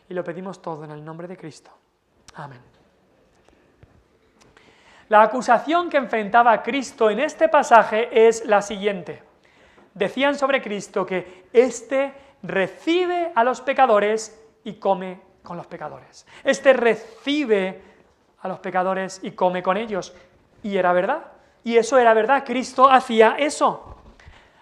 y lo pedimos todo en el nombre de Cristo. Amén. La acusación que enfrentaba a Cristo en este pasaje es la siguiente. Decían sobre Cristo que éste recibe a los pecadores y come con los pecadores. Éste recibe a los pecadores y come con ellos. Y era verdad. Y eso era verdad. Cristo hacía eso.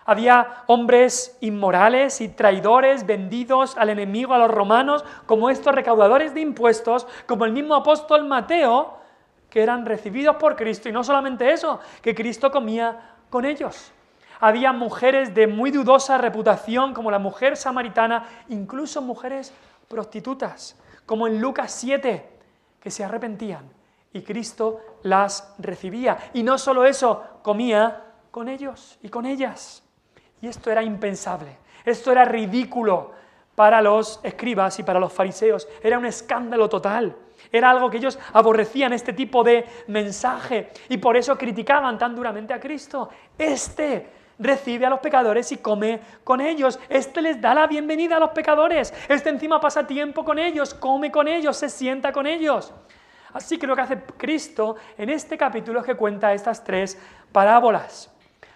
Había hombres inmorales y traidores vendidos al enemigo, a los romanos, como estos recaudadores de impuestos, como el mismo apóstol Mateo, que eran recibidos por Cristo. Y no solamente eso, que Cristo comía con ellos. Había mujeres de muy dudosa reputación, como la mujer samaritana, incluso mujeres prostitutas, como en Lucas 7, que se arrepentían y Cristo las recibía. Y no solo eso, comía con ellos y con ellas. Y esto era impensable, esto era ridículo para los escribas y para los fariseos, era un escándalo total, era algo que ellos aborrecían, este tipo de mensaje, y por eso criticaban tan duramente a Cristo. Este recibe a los pecadores y come con ellos, este les da la bienvenida a los pecadores, este encima pasa tiempo con ellos, come con ellos, se sienta con ellos. Así que lo que hace Cristo en este capítulo es que cuenta estas tres parábolas.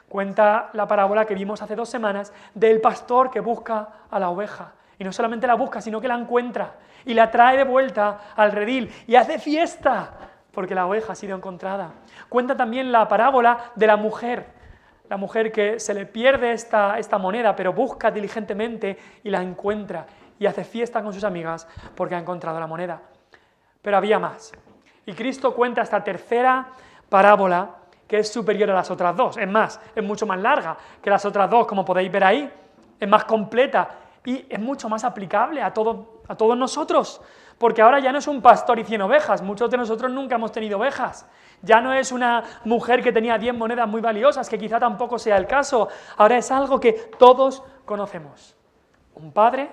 Cuenta la parábola que vimos hace 2 semanas del pastor que busca a la oveja. Y no solamente la busca, sino que la encuentra y la trae de vuelta al redil y hace fiesta porque la oveja ha sido encontrada. Cuenta también la parábola de la mujer que se le pierde esta moneda, pero busca diligentemente y la encuentra y hace fiesta con sus amigas porque ha encontrado la moneda. Pero había más. Y Cristo cuenta esta tercera parábola que es superior a las otras dos. Es más, es mucho más larga que las otras dos, como podéis ver ahí. Es más completa y es mucho más aplicable a todos nosotros. Porque ahora ya no es un pastor y 100 ovejas. Muchos de nosotros nunca hemos tenido ovejas. Ya no es una mujer que tenía 10 monedas muy valiosas, que quizá tampoco sea el caso. Ahora es algo que todos conocemos. Un padre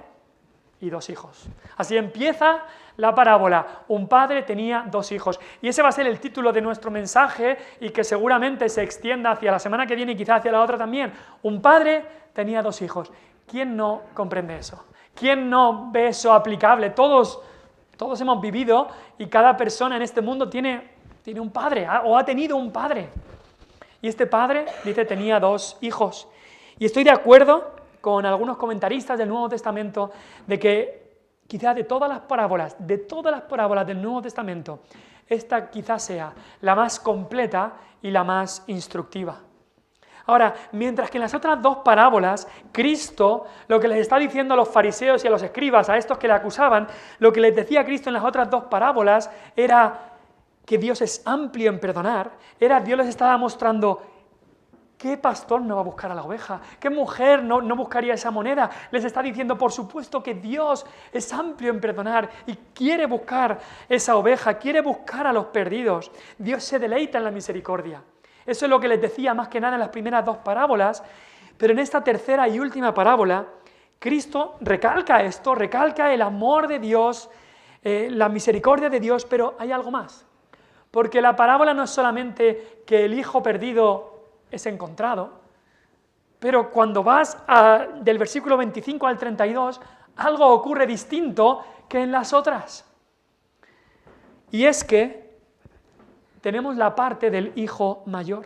y 2 hijos. Así empieza la parábola. Un padre tenía 2 hijos. Y ese va a ser el título de nuestro mensaje y que seguramente se extienda hacia la semana que viene y quizá hacia la otra también. Un padre tenía 2 hijos. ¿Quién no comprende eso? ¿Quién no ve eso aplicable? Todos hemos vivido y cada persona en este mundo tiene un padre o ha tenido un padre. Y este padre, dice, tenía 2 hijos. Y estoy de acuerdo con algunos comentaristas del Nuevo Testamento de que quizás de todas las parábolas del Nuevo Testamento, esta quizás sea la más completa y la más instructiva. Ahora, mientras que en las otras 2 parábolas, Cristo, lo que les está diciendo a los fariseos y a los escribas, a estos que le acusaban, lo que les decía Cristo en las otras 2 parábolas era que Dios es amplio en perdonar, Dios les estaba mostrando ¿qué pastor no va a buscar a la oveja? ¿Qué mujer no buscaría esa moneda? Les está diciendo, por supuesto, que Dios es amplio en perdonar y quiere buscar esa oveja, quiere buscar a los perdidos. Dios se deleita en la misericordia. Eso es lo que les decía más que nada en las primeras 2 parábolas, pero en esta tercera y última parábola, Cristo recalca esto, recalca el amor de Dios, la misericordia de Dios, pero hay algo más. Porque la parábola no es solamente que el hijo perdido es encontrado, pero cuando vas del versículo 25 al 32, algo ocurre distinto que en las otras. Y es que tenemos la parte del hijo mayor.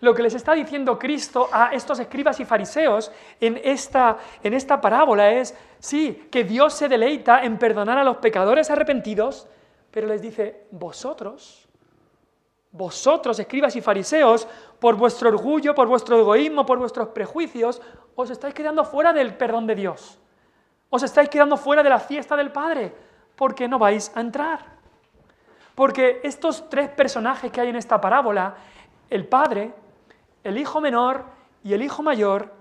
Lo que les está diciendo Cristo a estos escribas y fariseos en esta parábola es, sí, que Dios se deleita en perdonar a los pecadores arrepentidos, pero les dice, vosotros, escribas y fariseos, por vuestro orgullo, por vuestro egoísmo, por vuestros prejuicios, os estáis quedando fuera del perdón de Dios. Os estáis quedando fuera de la fiesta del Padre, porque no vais a entrar. Porque estos 3 personajes que hay en esta parábola, el Padre, el Hijo menor y el Hijo mayor,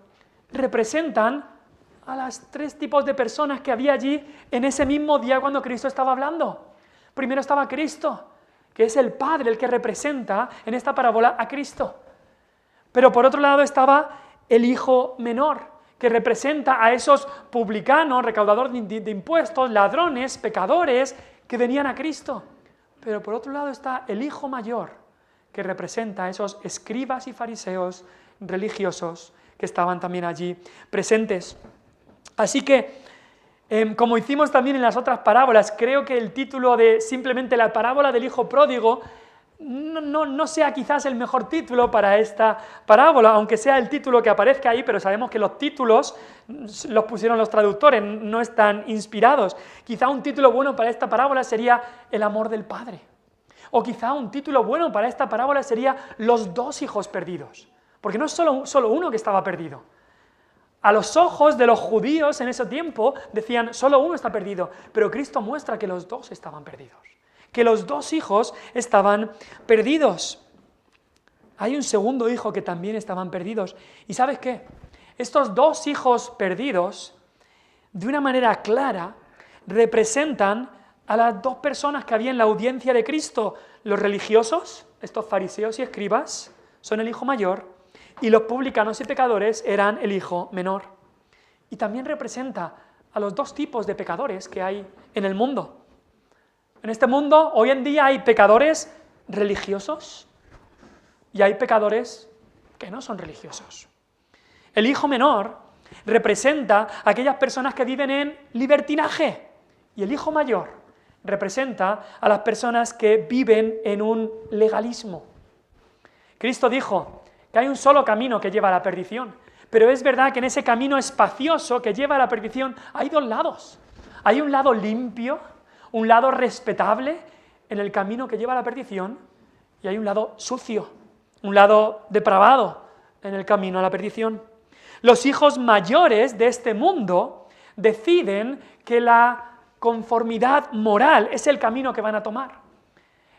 representan a las 3 tipos de personas que había allí en ese mismo día cuando Cristo estaba hablando. Primero estaba Cristo, que es el Padre el que representa en esta parábola a Cristo. Pero por otro lado estaba el hijo menor, que representa a esos publicanos, recaudadores de impuestos, ladrones, pecadores, que venían a Cristo. Pero por otro lado está el hijo mayor, que representa a esos escribas y fariseos religiosos que estaban también allí presentes. Así que Como hicimos también en las otras parábolas, creo que el título de simplemente la parábola del hijo pródigo no sea quizás el mejor título para esta parábola, aunque sea el título que aparezca ahí, pero sabemos que los títulos los pusieron los traductores, no están inspirados. Quizá un título bueno para esta parábola sería el amor del Padre. O quizá un título bueno para esta parábola sería los dos hijos perdidos, porque no es solo uno que estaba perdido. A los ojos de los judíos en ese tiempo decían, solo uno está perdido, pero Cristo muestra que los dos estaban perdidos, que los dos hijos estaban perdidos. Hay un segundo hijo que también estaban perdidos. ¿Y sabes qué? Estos dos hijos perdidos, de una manera clara, representan a las dos personas que había en la audiencia de Cristo. Los religiosos, estos fariseos y escribas, son el hijo mayor, y los publicanos y pecadores eran el hijo menor. Y también representa a los dos tipos de pecadores que hay en el mundo. En este mundo, hoy en día, hay pecadores religiosos y hay pecadores que no son religiosos. El hijo menor representa a aquellas personas que viven en libertinaje y el hijo mayor representa a las personas que viven en un legalismo. Cristo dijo que hay un solo camino que lleva a la perdición, pero es verdad que en ese camino espacioso que lleva a la perdición hay dos lados. Hay un lado limpio, un lado respetable en el camino que lleva a la perdición, y hay un lado sucio, un lado depravado en el camino a la perdición. Los hijos mayores de este mundo deciden que la conformidad moral es el camino que van a tomar.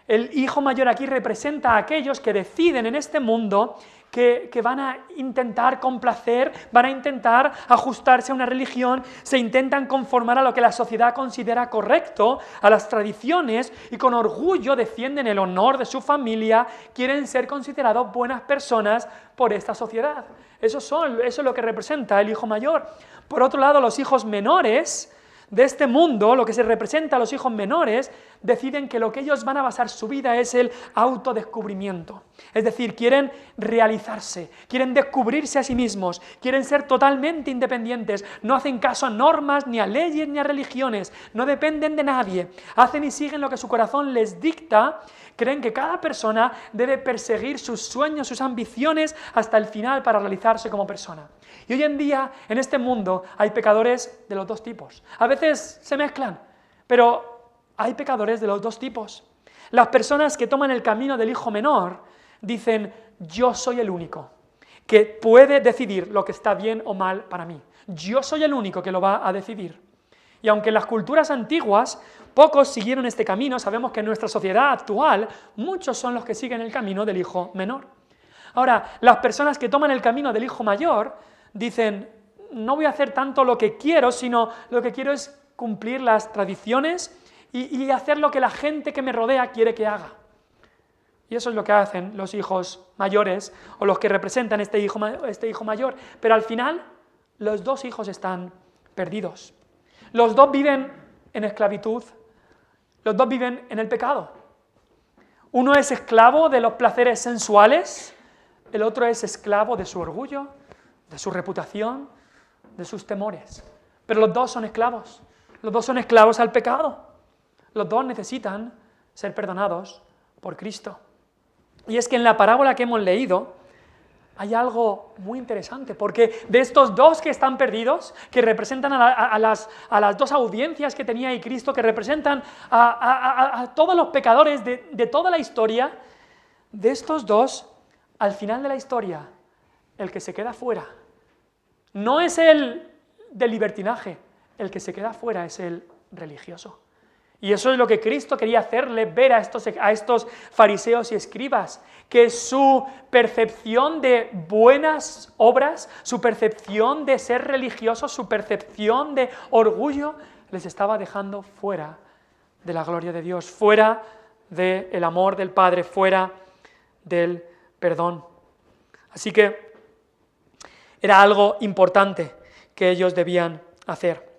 El hijo mayor aquí representa a aquellos que deciden en este mundo que van a intentar complacer, van a intentar ajustarse a una religión, se intentan conformar a lo que la sociedad considera correcto, a las tradiciones, y con orgullo defienden el honor de su familia, quieren ser considerados buenas personas por esta sociedad. Eso es lo que representa el hijo mayor. Por otro lado, los hijos menores de este mundo, lo que se representa a los hijos menores, deciden que lo que ellos van a basar su vida es el autodescubrimiento. Es decir, quieren realizarse, quieren descubrirse a sí mismos, quieren ser totalmente independientes, no hacen caso a normas, ni a leyes, ni a religiones, no dependen de nadie, hacen y siguen lo que su corazón les dicta, creen que cada persona debe perseguir sus sueños, sus ambiciones hasta el final para realizarse como persona. Y hoy en día, en este mundo, hay pecadores de los dos tipos. A veces se mezclan, pero hay pecadores de los dos tipos. Las personas que toman el camino del hijo menor dicen, yo soy el único que puede decidir lo que está bien o mal para mí. Yo soy el único que lo va a decidir. Y aunque en las culturas antiguas pocos siguieron este camino, sabemos que en nuestra sociedad actual muchos son los que siguen el camino del hijo menor. Ahora, las personas que toman el camino del hijo mayor dicen, no voy a hacer tanto lo que quiero, sino lo que quiero es cumplir las tradiciones y hacer lo que la gente que me rodea quiere que haga. Y eso es lo que hacen los hijos mayores, o los que representan este hijo mayor. Pero al final, los dos hijos están perdidos. Los dos viven en esclavitud, los dos viven en el pecado. Uno es esclavo de los placeres sensuales, el otro es esclavo de su orgullo, de su reputación, de sus temores. Pero los dos son esclavos al pecado. Los dos necesitan ser perdonados por Cristo. Y es que en la parábola que hemos leído hay algo muy interesante, porque de estos dos que están perdidos, que representan a las dos audiencias que tenía ahí Cristo, que representan a todos los pecadores de toda la historia, de estos dos, al final de la historia, el que se queda fuera no es el del libertinaje, el que se queda fuera es el religioso. Y eso es lo que Cristo quería hacerle ver a estos fariseos y escribas, que su percepción de buenas obras, su percepción de ser religiosos, su percepción de orgullo, les estaba dejando fuera de la gloria de Dios, fuera del amor del Padre, fuera del perdón. Así que era algo importante que ellos debían hacer.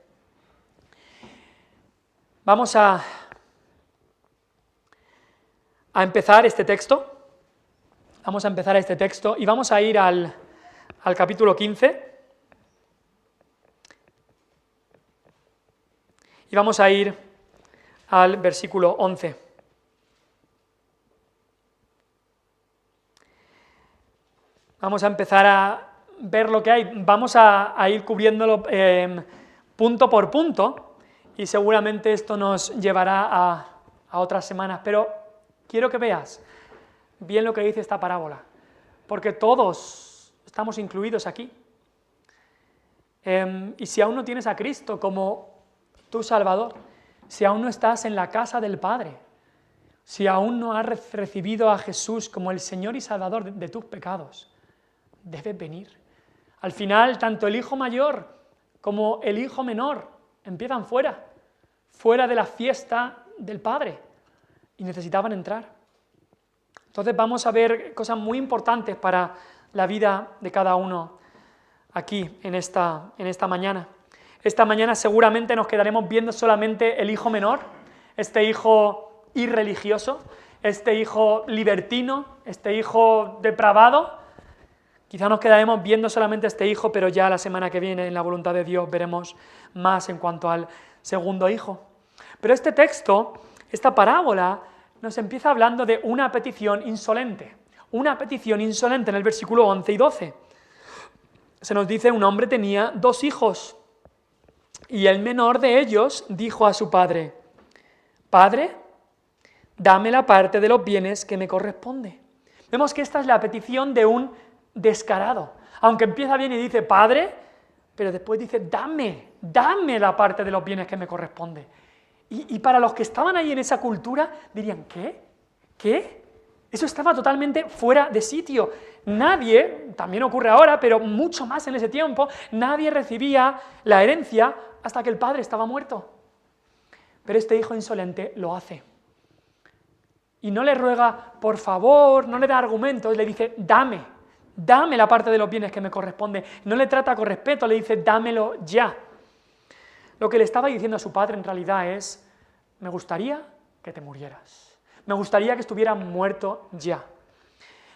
Vamos a empezar este texto. Vamos a empezar este texto y vamos a ir al capítulo 15. Y vamos a ir al versículo 11. Vamos a empezar a ver lo que hay. Vamos a ir cubriéndolo punto por punto y seguramente esto nos llevará a otras semanas. Pero quiero que veas bien lo que dice esta parábola, porque todos estamos incluidos aquí. Y si aún no tienes a Cristo como tu Salvador, si aún no estás en la casa del Padre, si aún no has recibido a Jesús como el Señor y Salvador de tus pecados, debes venir. Al final, tanto el hijo mayor como el hijo menor empiezan fuera de la fiesta del Padre, y necesitaban entrar. Entonces vamos a ver cosas muy importantes para la vida de cada uno aquí, en esta mañana. Esta mañana seguramente nos quedaremos viendo solamente el hijo menor, este hijo irreligioso, este hijo libertino, este hijo depravado. Quizá nos quedaremos viendo solamente este hijo, pero ya la semana que viene, en la voluntad de Dios, veremos más en cuanto al segundo hijo. Pero este texto, esta parábola, nos empieza hablando de una petición insolente en el versículo 11 y 12. Se nos dice: un hombre tenía 2 hijos, y el menor de ellos dijo a su padre: Padre, dame la parte de los bienes que me corresponde. Vemos que esta es la petición de un descarado, aunque empieza bien y dice Padre, pero después dice dame la parte de los bienes que me corresponde. Y para los que estaban ahí en esa cultura dirían, ¿qué? Eso estaba totalmente fuera de sitio. Nadie, también ocurre ahora, pero mucho más en ese tiempo, nadie recibía la herencia hasta que el padre estaba muerto. Pero este hijo insolente lo hace. Y no le ruega, por favor, no le da argumentos, le dice, dame la parte de los bienes que me corresponde. No le trata con respeto, le dice, dámelo ya. Lo que le estaba diciendo a su padre en realidad es, me gustaría que te murieras. Me gustaría que estuvieras muerto ya.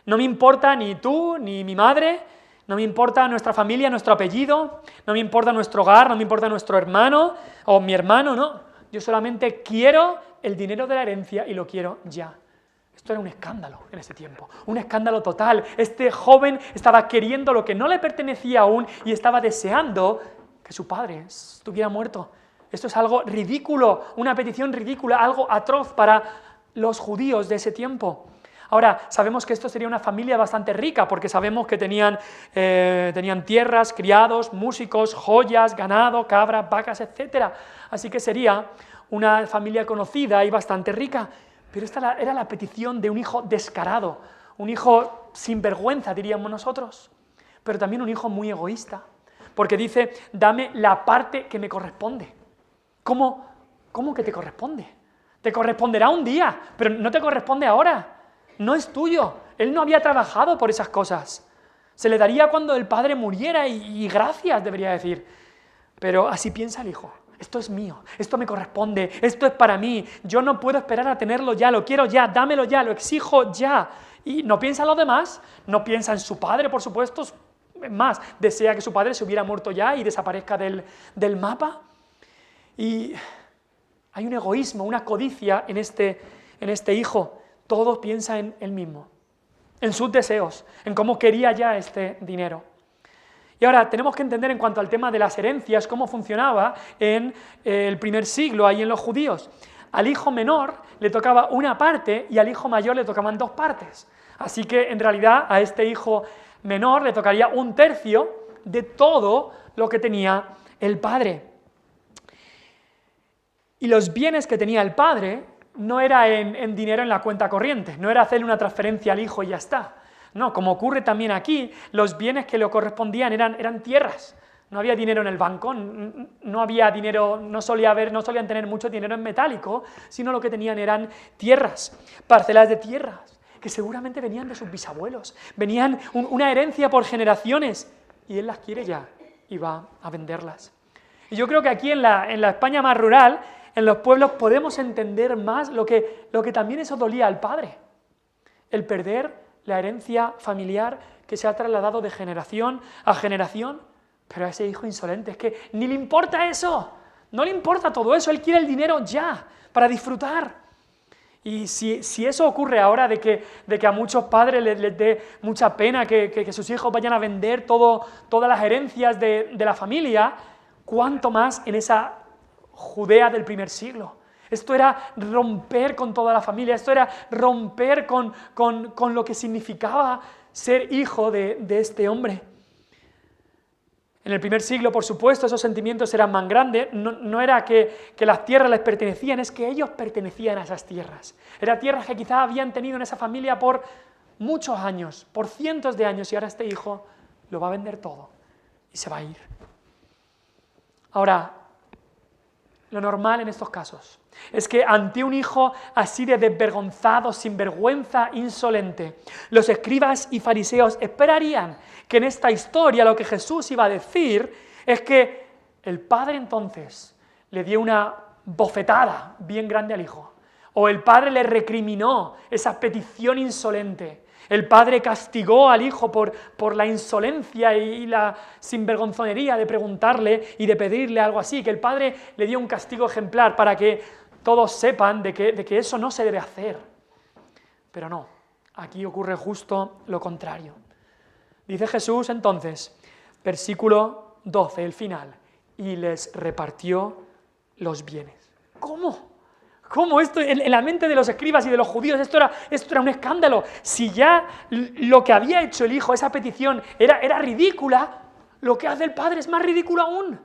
No me importa ni tú, ni mi madre, no me importa nuestra familia, nuestro apellido, no me importa nuestro hogar, no me importa nuestro hermano o mi hermano, no. Yo solamente quiero el dinero de la herencia y lo quiero ya. Esto era un escándalo en ese tiempo, un escándalo total. Este joven estaba queriendo lo que no le pertenecía aún y estaba deseando que su padre estuviera muerto. Esto es algo ridículo, una petición ridícula, algo atroz para los judíos de ese tiempo. Ahora, sabemos que esto sería una familia bastante rica, porque sabemos que tenían tierras, criados, músicos, joyas, ganado, cabras, vacas, etc. Así que sería una familia conocida y bastante rica. Pero esta era la petición de un hijo descarado, un hijo sin vergüenza, diríamos nosotros, pero también un hijo muy egoísta, porque dice, dame la parte que me corresponde. ¿Cómo que te corresponde? Te corresponderá un día, pero no te corresponde ahora. No es tuyo. Él no había trabajado por esas cosas. Se le daría cuando el padre muriera y gracias, debería decir. Pero así piensa el hijo. Esto es mío, esto me corresponde, esto es para mí. Yo no puedo esperar a tenerlo ya, lo quiero ya, dámelo ya, lo exijo ya. Y no piensa en los demás, no piensa en su padre, por supuesto. Es más, desea que su padre se hubiera muerto ya y desaparezca del mapa. Y hay un egoísmo, una codicia en este hijo. Todo piensa en él mismo, en sus deseos, en cómo quería ya este dinero. Y ahora tenemos que entender en cuanto al tema de las herencias, cómo funcionaba en el primer siglo, ahí en los judíos. Al hijo menor le tocaba una parte y al hijo mayor le tocaban 2 partes. Así que en realidad a este hijo menor le tocaría 1/3 de todo lo que tenía el padre. Y los bienes que tenía el padre no era en dinero en la cuenta corriente, no era hacerle una transferencia al hijo y ya está. No, como ocurre también aquí, los bienes que le correspondían eran tierras. No había dinero en el banco, no había dinero, no solían tener mucho dinero en metálico, sino lo que tenían eran tierras, parcelas de tierras, que seguramente venían de sus bisabuelos, venían una herencia por generaciones, y él las quiere ya y va a venderlas. Y yo creo que aquí en la España más rural, en los pueblos, podemos entender más lo que también eso dolía al padre, el perder la herencia familiar que se ha trasladado de generación a generación, pero a ese hijo insolente es que ni le importa eso, No le importa todo eso, él quiere el dinero ya, para disfrutar. Y si eso ocurre ahora, de que a muchos padres les dé mucha pena que sus hijos vayan a vender todas las herencias de la familia, ¿cuánto más en esa Judea del primer siglo? Esto era romper con toda la familia, esto era romper con lo que significaba ser hijo de este hombre. En el primer siglo, por supuesto, esos sentimientos eran más grandes, no era que las tierras les pertenecían, es que ellos pertenecían a esas tierras. Eran tierras que quizás habían tenido en esa familia por muchos años, por cientos de años, y ahora este hijo lo va a vender todo y se va a ir. Ahora, lo normal en estos casos es que ante un hijo así de desvergonzado, sinvergüenza, insolente, los escribas y fariseos esperarían que en esta historia lo que Jesús iba a decir es que el padre entonces le dio una bofetada bien grande al hijo, o el padre le recriminó esa petición insolente. El padre castigó al hijo por la insolencia y la sinvergonzonería de preguntarle y de pedirle algo así, que el padre le dio un castigo ejemplar para que todos sepan de que eso no se debe hacer. Pero no, aquí ocurre justo lo contrario. Dice Jesús entonces, versículo 12, el final, y les repartió los bienes. ¿Cómo? ¿Cómo esto? En la mente de los escribas y de los judíos esto era un escándalo. Si ya lo que había hecho el hijo, esa petición, era ridícula, lo que hace el padre es más ridículo aún.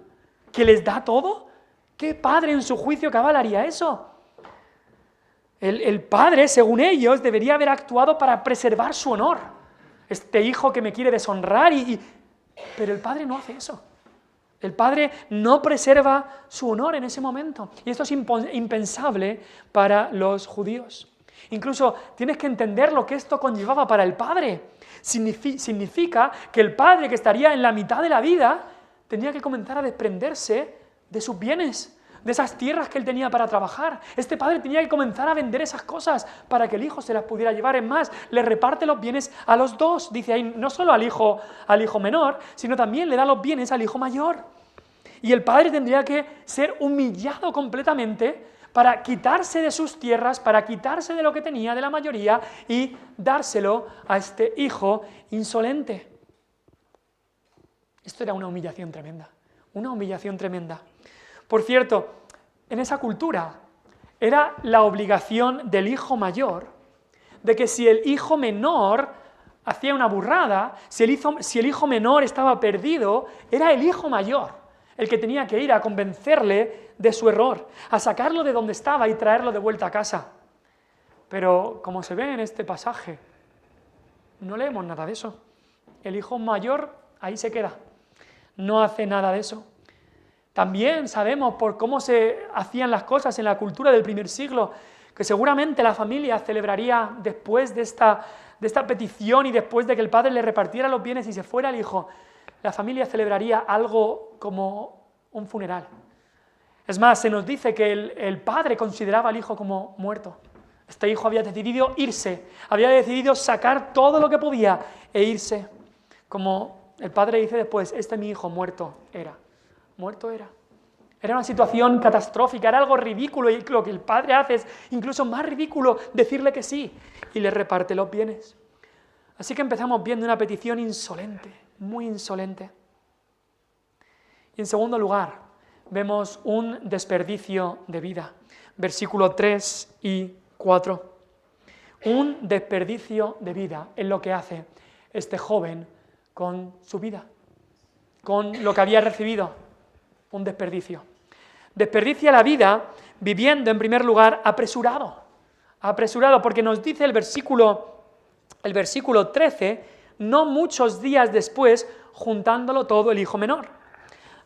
¿Que les da todo? ¿Qué padre en su juicio cabal haría eso? El padre, según ellos, debería haber actuado para preservar su honor. Este hijo que me quiere deshonrar, pero el padre no hace eso. El padre no preserva su honor en ese momento. Y esto es impensable para los judíos. Incluso tienes que entender lo que esto conllevaba para el padre. Significa que el padre, que estaría en la mitad de la vida, tenía que comenzar a desprenderse de sus bienes, de esas tierras que él tenía para trabajar. Este padre tenía que comenzar a vender esas cosas para que el hijo se las pudiera llevar. Es más, le reparte los bienes a los dos. Dice ahí, no solo al hijo menor, sino también le da los bienes al hijo mayor. Y el padre tendría que ser humillado completamente para quitarse de sus tierras, para quitarse de lo que tenía, de la mayoría, y dárselo a este hijo insolente. Esto era una humillación tremenda, una humillación tremenda. Por cierto, en esa cultura era la obligación del hijo mayor de que si el hijo menor hacía una burrada, si el hijo menor estaba perdido, era el hijo mayor el que tenía que ir a convencerle de su error, a sacarlo de donde estaba y traerlo de vuelta a casa. Pero, como se ve en este pasaje, no leemos nada de eso. El hijo mayor ahí se queda, no hace nada de eso. También sabemos por cómo se hacían las cosas en la cultura del primer siglo, que seguramente la familia celebraría después de esta petición y después de que el padre le repartiera los bienes y se fuera el hijo, la familia celebraría algo como un funeral. Es más, se nos dice que el padre consideraba al hijo como muerto. Este hijo había decidido irse, había decidido sacar todo lo que podía e irse. Como el padre dice después, mi hijo muerto era. Muerto era. Era una situación catastrófica, era algo ridículo, y lo que el padre hace es incluso más ridículo decirle que sí, y le reparte los bienes. Así que empezamos viendo una petición insolente, muy insolente. Y en segundo lugar, vemos un desperdicio de vida. Versículos 3 y 4. Un desperdicio de vida es lo que hace este joven con su vida, con lo que había recibido. Un desperdicio. Desperdicia la vida viviendo, en primer lugar, apresurado. Apresurado, porque nos dice el versículo 13, no muchos días después, juntándolo todo el hijo menor.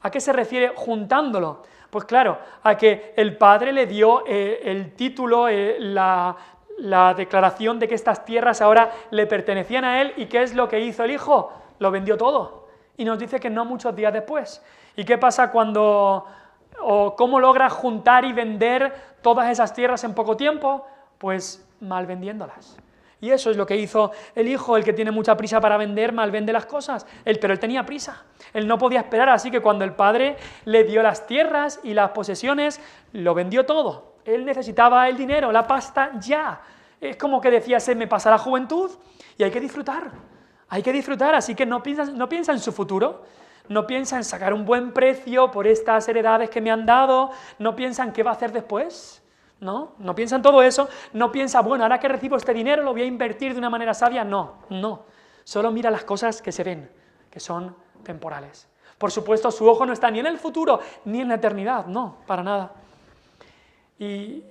¿A qué se refiere juntándolo? Pues claro, a que el padre le dio el título, la declaración de que estas tierras ahora le pertenecían a él. ¿Y qué es lo que hizo el hijo? Lo vendió todo. Y nos dice que no muchos días después. ¿Y qué pasa cómo logra juntar y vender todas esas tierras en poco tiempo? Pues mal vendiéndolas. Y eso es lo que hizo el hijo, el que tiene mucha prisa para vender, mal vende las cosas. Pero él tenía prisa, él no podía esperar, así que cuando el padre le dio las tierras y las posesiones, lo vendió todo. Él necesitaba el dinero, la pasta ya. Es como que decía, se me pasa la juventud y hay que disfrutar, así que no piensa en su futuro, no piensa en sacar un buen precio por estas heredades que me han dado, no piensa en qué va a hacer después. No piensa en todo eso, no piensa, bueno, ahora que recibo este dinero lo voy a invertir de una manera sabia, no, solo mira las cosas que se ven, que son temporales. Por supuesto, su ojo no está ni en el futuro, ni en la eternidad, no, para nada. Y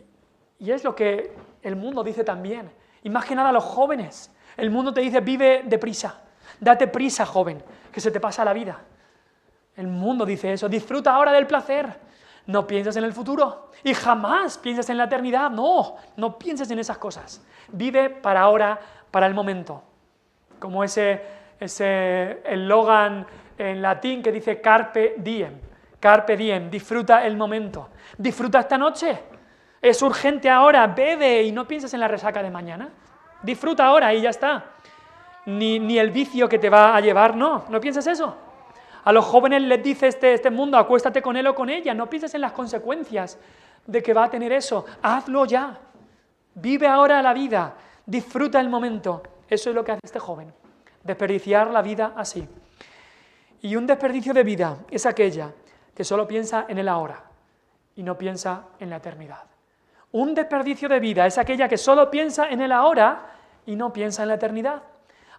es lo que el mundo dice también, y más que nada a los jóvenes, el mundo te dice, vive deprisa, date prisa, joven, que se te pasa la vida. El mundo dice eso, disfruta ahora del placer, no pienses en el futuro y jamás pienses en la eternidad, no pienses en esas cosas. Vive para ahora, para el momento. Como ese eslogan en latín que dice carpe diem, disfruta el momento. Disfruta esta noche, es urgente ahora, bebe y no pienses en la resaca de mañana. Disfruta ahora y ya está. Ni el vicio que te va a llevar, no pienses eso. A los jóvenes les dice este mundo, acuéstate con él o con ella, no pienses en las consecuencias de que va a tener eso, hazlo ya, vive ahora la vida, disfruta el momento. Eso es lo que hace este joven, desperdiciar la vida así. Y un desperdicio de vida es aquella que solo piensa en el ahora y no piensa en la eternidad. Un desperdicio de vida es aquella que solo piensa en el ahora y no piensa en la eternidad.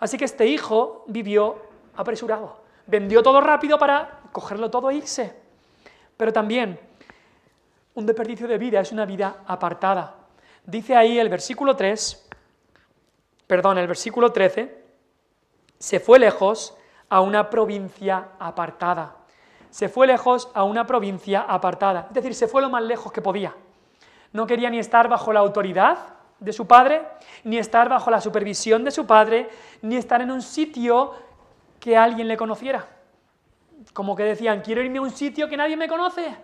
Así que este hijo vivió apresurado. Vendió todo rápido para cogerlo todo e irse. Pero también, un desperdicio de vida es una vida apartada. Dice ahí el versículo 13, se fue lejos a una provincia apartada. Se fue lejos a una provincia apartada. Es decir, se fue lo más lejos que podía. No quería ni estar bajo la autoridad de su padre, ni estar bajo la supervisión de su padre, ni estar en un sitio que alguien le conociera. Como que decían, quiero irme a un sitio que nadie me conoce,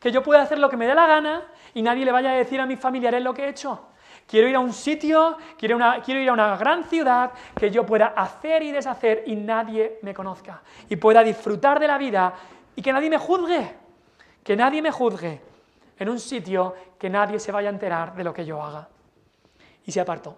que yo pueda hacer lo que me dé la gana y nadie le vaya a decir a mis familiares lo que he hecho. Quiero ir a un sitio, quiero ir a una gran ciudad que yo pueda hacer y deshacer y nadie me conozca. Y pueda disfrutar de la vida y que nadie me juzgue. Que nadie me juzgue en un sitio que nadie se vaya a enterar de lo que yo haga. Y se apartó.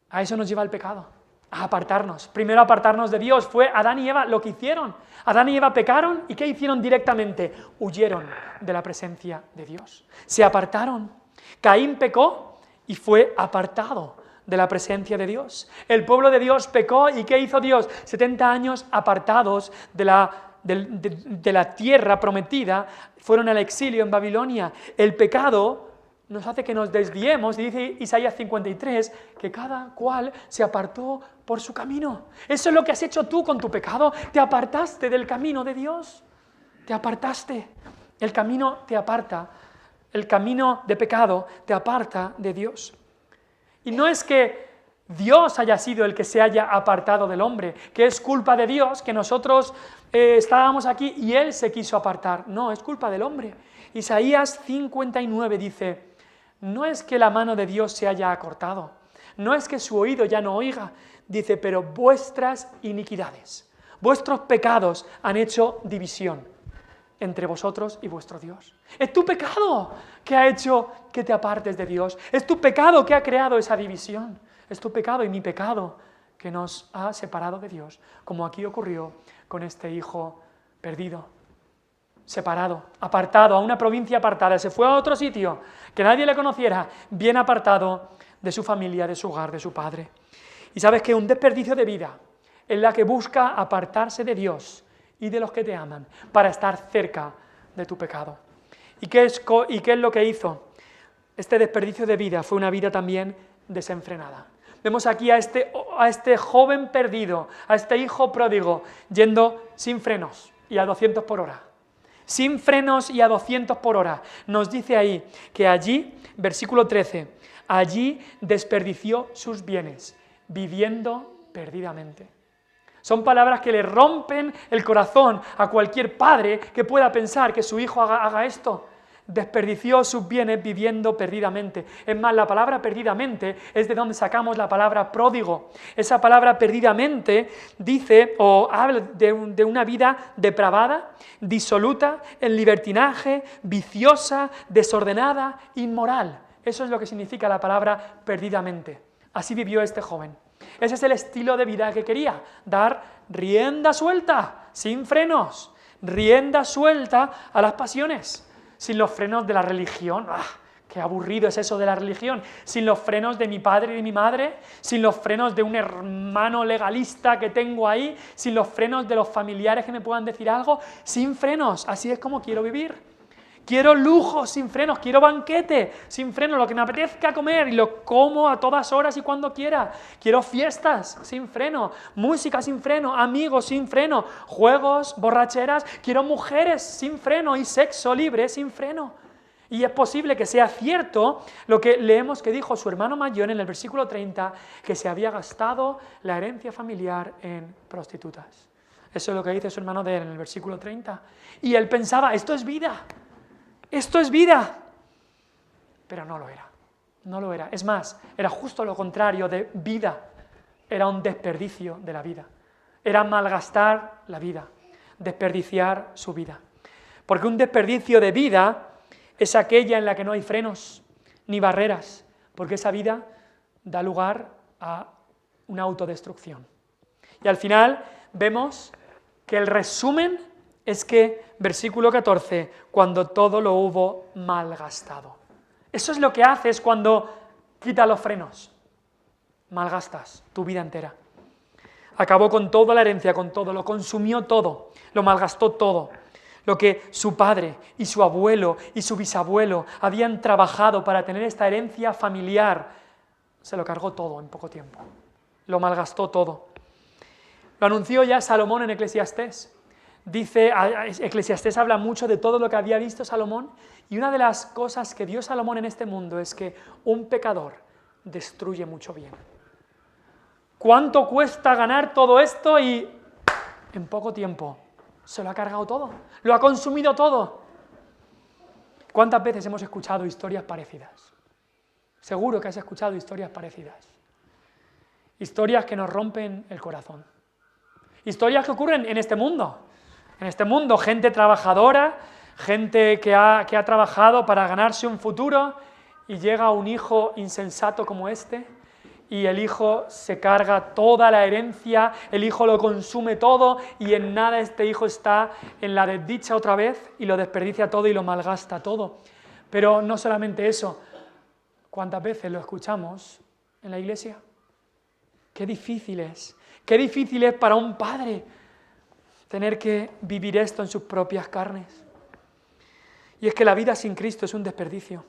A eso nos lleva el pecado. A apartarnos. Primero apartarnos de Dios. Fue Adán y Eva lo que hicieron. Adán y Eva pecaron y ¿qué hicieron directamente? Huyeron de la presencia de Dios. Se apartaron. Caín pecó y fue apartado de la presencia de Dios. El pueblo de Dios pecó y ¿qué hizo Dios? 70 años apartados de la tierra prometida, fueron al exilio en Babilonia. El pecado nos hace que nos desviemos, y dice Isaías 53, que cada cual se apartó por su camino. Eso es lo que has hecho tú con tu pecado, te apartaste del camino de Dios, te apartaste. El camino te aparta, el camino de pecado te aparta de Dios. Y no es que Dios haya sido el que se haya apartado del hombre, que es culpa de Dios, que nosotros estábamos aquí y Él se quiso apartar. No, es culpa del hombre. Isaías 59 dice, no es que la mano de Dios se haya acortado, no es que su oído ya no oiga, dice, pero vuestras iniquidades, vuestros pecados han hecho división entre vosotros y vuestro Dios. Es tu pecado que ha hecho que te apartes de Dios, es tu pecado que ha creado esa división, es tu pecado y mi pecado que nos ha separado de Dios, como aquí ocurrió con este hijo perdido. Separado, apartado, a una provincia apartada, se fue a otro sitio, que nadie le conociera, bien apartado de su familia, de su hogar, de su padre. Y sabes que un desperdicio de vida en la que busca apartarse de Dios y de los que te aman para estar cerca de tu pecado. ¿Y qué es lo que hizo? Este desperdicio de vida fue una vida también desenfrenada. Vemos aquí a este joven perdido, a este hijo pródigo, yendo sin frenos y a 200 por hora. Sin frenos y a 200 por hora. Nos dice ahí que allí, versículo 13, allí desperdició sus bienes, viviendo perdidamente. Son palabras que le rompen el corazón a cualquier padre que pueda pensar que su hijo haga esto. desperdició sus bienes viviendo perdidamente. Es más, la palabra perdidamente es de donde sacamos la palabra pródigo. Esa palabra perdidamente dice o habla de una vida depravada, disoluta, en libertinaje, viciosa, desordenada, inmoral. Eso es lo que significa la palabra perdidamente. Así vivió este joven. Ese es el estilo de vida que quería, dar rienda suelta, sin frenos, rienda suelta a las pasiones, sin los frenos de la religión. ¡Ah! ¡Qué aburrido es eso de la religión! Sin los frenos de mi padre y de mi madre, sin los frenos de un hermano legalista que tengo ahí, sin los frenos de los familiares que me puedan decir algo, sin frenos. Así es como quiero vivir. Quiero lujos sin frenos, quiero banquete sin frenos, lo que me apetezca comer y lo como a todas horas y cuando quiera. Quiero fiestas sin freno, música sin freno, amigos sin freno, juegos, borracheras. Quiero mujeres sin freno y sexo libre sin freno. Y es posible que sea cierto lo que leemos que dijo su hermano mayor en el versículo 30, que se había gastado la herencia familiar en prostitutas. Eso es lo que dice su hermano de él en el versículo 30. Y él pensaba, esto es vida. Esto es vida, pero no lo era, no lo era. Es más, era justo lo contrario de vida, era un desperdicio de la vida, era malgastar la vida, desperdiciar su vida. Porque un desperdicio de vida es aquella en la que no hay frenos ni barreras, porque esa vida da lugar a una autodestrucción. Y al final vemos que el resumen es que, versículo 14, cuando todo lo hubo malgastado. Eso es lo que haces cuando quitas los frenos. Malgastas tu vida entera. Acabó con toda la herencia, con todo, lo consumió todo, lo malgastó todo. Lo que su padre y su abuelo y su bisabuelo habían trabajado para tener esta herencia familiar, se lo cargó todo en poco tiempo. Lo malgastó todo. Lo anunció ya Salomón en Eclesiastés. Dice, Eclesiastés habla mucho de todo lo que había visto Salomón, y una de las cosas que vio Salomón en este mundo es que un pecador destruye mucho bien. ¿Cuánto cuesta ganar todo esto? Y en poco tiempo se lo ha cargado todo, lo ha consumido todo. ¿Cuántas veces hemos escuchado historias parecidas? Seguro que has escuchado historias parecidas. Historias que nos rompen el corazón. Historias que ocurren en este mundo. En este mundo, gente trabajadora, gente que ha trabajado para ganarse un futuro, y llega un hijo insensato como este, y el hijo se carga toda la herencia, el hijo lo consume todo, y en nada este hijo está en la desdicha otra vez, y lo desperdicia todo y lo malgasta todo. Pero no solamente eso, ¿cuántas veces lo escuchamos en la iglesia? Qué difícil es para un padre tener que vivir esto en sus propias carnes. Y es que la vida sin Cristo es un desperdicio.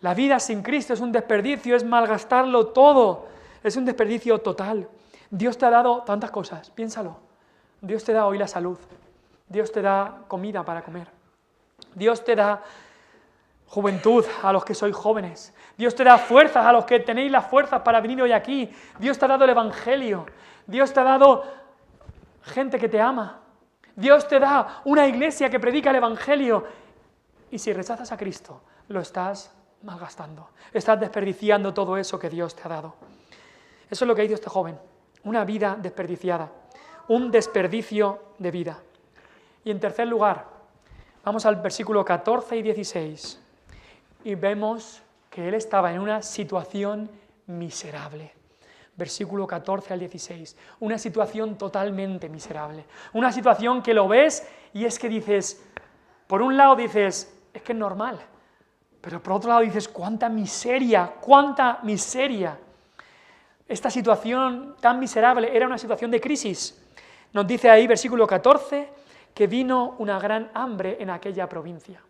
La vida sin Cristo es un desperdicio, es malgastarlo todo, es un desperdicio total. Dios te ha dado tantas cosas, piénsalo. Dios te da hoy la salud, Dios te da comida para comer, Dios te da juventud a los que sois jóvenes, Dios te da fuerzas a los que tenéis las fuerzas para venir hoy aquí, Dios te ha dado el Evangelio, Dios te ha dado gente que te ama, Dios te da una iglesia que predica el Evangelio, y si rechazas a Cristo, lo estás malgastando, estás desperdiciando todo eso que Dios te ha dado. Eso es lo que hizo este joven, una vida desperdiciada, un desperdicio de vida. Y en tercer lugar, vamos al versículo 14 y 16, y vemos que él estaba en una situación miserable. Versículo 14 al 16, una situación totalmente miserable, una situación que lo ves y es que dices, por un lado dices, es que es normal, pero por otro lado dices, cuánta miseria, cuánta miseria. Esta situación tan miserable era una situación de crisis. Nos dice ahí, versículo 14, que vino una gran hambre en aquella provincia.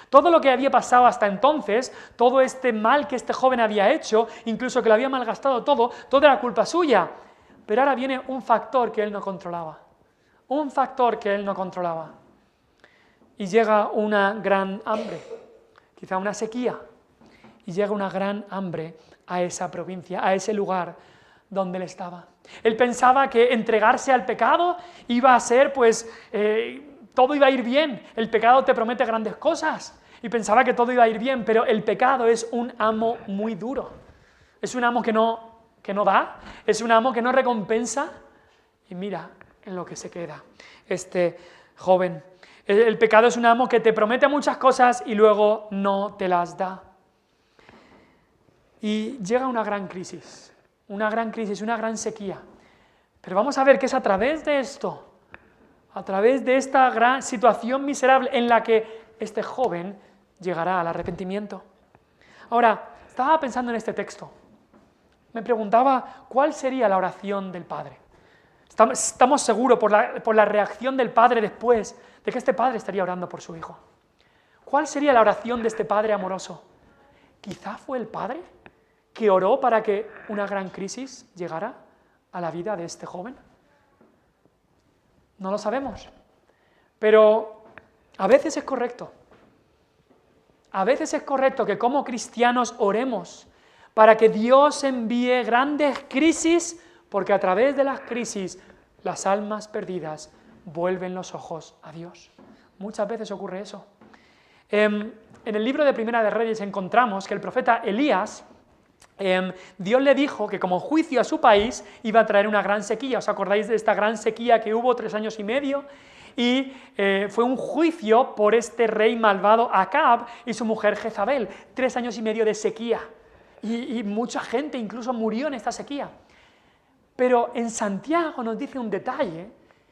Todo lo que había pasado hasta entonces, todo este mal que este joven había hecho, incluso que lo había malgastado todo era culpa suya. Pero ahora viene un factor que él no controlaba. Un factor que él no controlaba. Y llega una gran hambre, quizá una sequía, y llega una gran hambre a esa provincia, a ese lugar donde él estaba. Él pensaba que entregarse al pecado iba a ser, todo iba a ir bien. El pecado te promete grandes cosas. y pensaba que todo iba a ir bien, pero el pecado es un amo muy duro. Es un amo que no da, es un amo que no recompensa, y mira en lo que se queda este joven. El pecado es un amo que te promete muchas cosas y luego no te las da. Y llega una gran crisis, una gran sequía. Pero vamos a ver que es a través de esto, a través de esta gran situación miserable en la que este joven llegará al arrepentimiento. Ahora, estaba pensando en este texto. Me preguntaba cuál sería la oración del Padre. Estamos seguros por la reacción del Padre después de que este Padre estaría orando por su Hijo. ¿Cuál sería la oración de este Padre amoroso? Quizá fue el Padre que oró para que una gran crisis llegara a la vida de este joven. No lo sabemos, pero a veces es correcto. A veces es correcto que como cristianos oremos para que Dios envíe grandes crisis, porque a través de las crisis las almas perdidas vuelven los ojos a Dios. Muchas veces ocurre eso. En el libro de Primera de Reyes encontramos que el profeta Elías, Dios le dijo que como juicio a su país iba a traer una gran sequía. ¿Os acordáis de esta gran sequía que hubo 3 años y medio? Y fue un juicio por este rey malvado Acab y su mujer Jezabel. 3 años y medio de sequía. Y mucha gente incluso murió en esta sequía. Pero en Santiago nos dice un detalle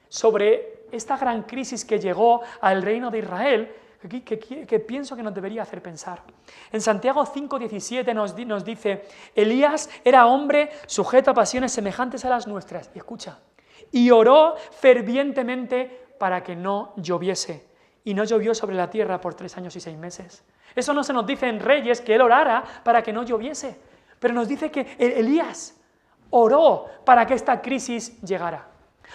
sobre esta gran crisis que llegó al reino de Israel, que pienso que nos debería hacer pensar. En Santiago 5:17 nos dice: Elías era hombre sujeto a pasiones semejantes a las nuestras, y escucha, y oró fervientemente para que no lloviese, y no llovió sobre la tierra por 3 años y 6 meses. Eso no se nos dice en Reyes, que él orara para que no lloviese, pero nos dice que Elías oró para que esta crisis llegara.